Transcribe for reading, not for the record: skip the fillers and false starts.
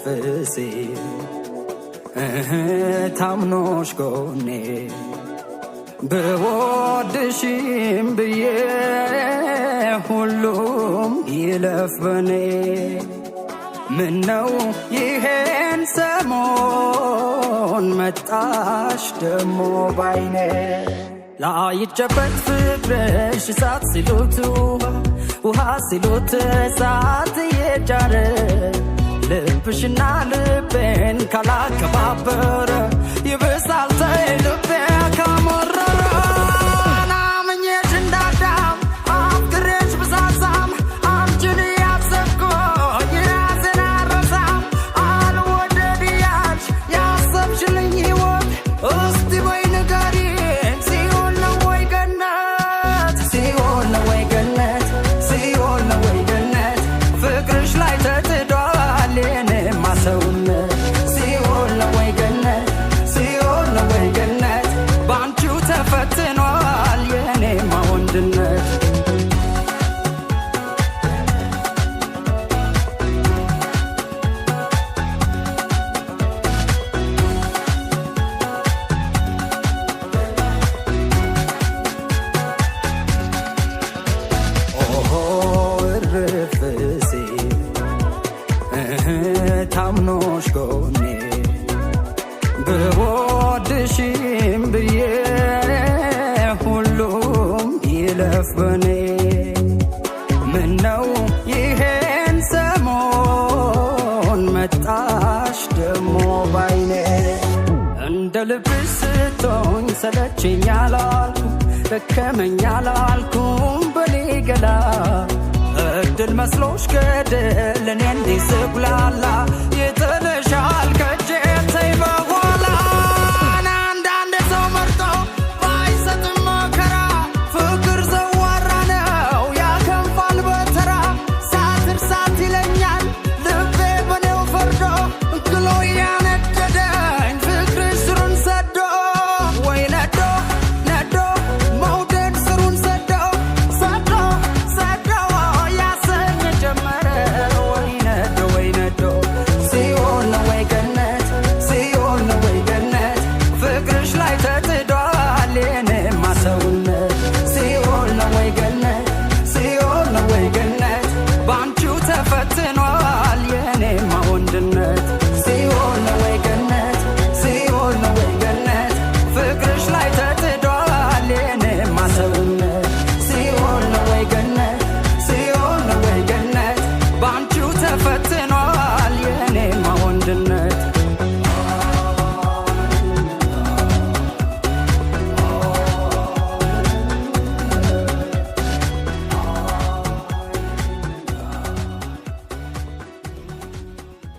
ሲል ታምኖሽ ጎኔ ብወድሽም ብዬ ሁሉም ይለፍ በኔ ምነው ይሄን ሰሞን መጣሽ ደሞ ባይኔ ላይጨበት ፍቅርሽ እሳት ሲሉት ውሃ ሲሉት እሳት እየጫረ ልብሽና ልቤን ካላከባበረ ይብሳል ተይ ልቤ ካመረረ ናምኜሽ እንዳዳም አፍቅሬሽ ብሳሳም አንቺን ያሰብኩኝ ራሴን አልረሳም አልወደድ ያልሽ ያሰብሽልኝ ሕይወት እስቲ ወይ ንገሪኝ ሲኦል ነው ወይ ገነት ሲኦል ነው ወይ ገነት ሲኦል ነው ወይ ገነት ፍቅርሽ ላይ ተጥዷል የኔማ ሰውነት ሲኦል ነው ወይ ገነት ሲኦል ነው ወይ ገነት ባንቺው ተፈትኗል የኔማ ወንድነት እርፍ ሲል ታምኖሽ ጎኔ ብወድሽም ብዬ ሁሉም ይለፍ በኔ ምነው ይሄን ሰሞን መጣሽ ደሞ ባይኔ እንደ ልብሽ ስትሆኝ ሰለችኝ አላልኩም ደከመኝ አላልኩም በኔ ገላ እድል መስሎሽ ገደል እኔ እንዲህ ስጉላላ የተለሻል ከእጄ ተይ በኋላ አንዳንድ ሰው መርጦ ባይሰጥም መከራ ፍቅር ዘዋራ ነው ያከንፋል በተራ ሳትር ሳት ይለኛል ልቤ በኔው ፈርዶ ግሎ ያነደደኝ ፍቅርሽ ስሩን ሰዶ ወይ ነዶ ነዶ መውደድ ስሩን ሰዶ ሰዶ ሰዶ ያሰኝ ጀመረ ወይ ነዶ ወይ ነዶ ሲኦል ነው ወይ ገነት ሲኦል ነው ወይ ገነት ፍቅርሽ ላይ ተጥዷል የኔማ ሰውነት ሲኦል ነው ወይ ገነት ሲኦል ነው ወይ ገነት ባንቺው ተፈትኗል የኔማ ወንድነት ሲኦል ነው ወይ ገነት ሲኦል ነው ወይ ገነት ፍቅርሽ ላይ ተጥዷል የኔማ ሰውነት ሲኦል ነው ወይ ገነት ሲኦል ነው ወይ ገነት ባንቺው ተፈትኗል የኔማ ወንድነት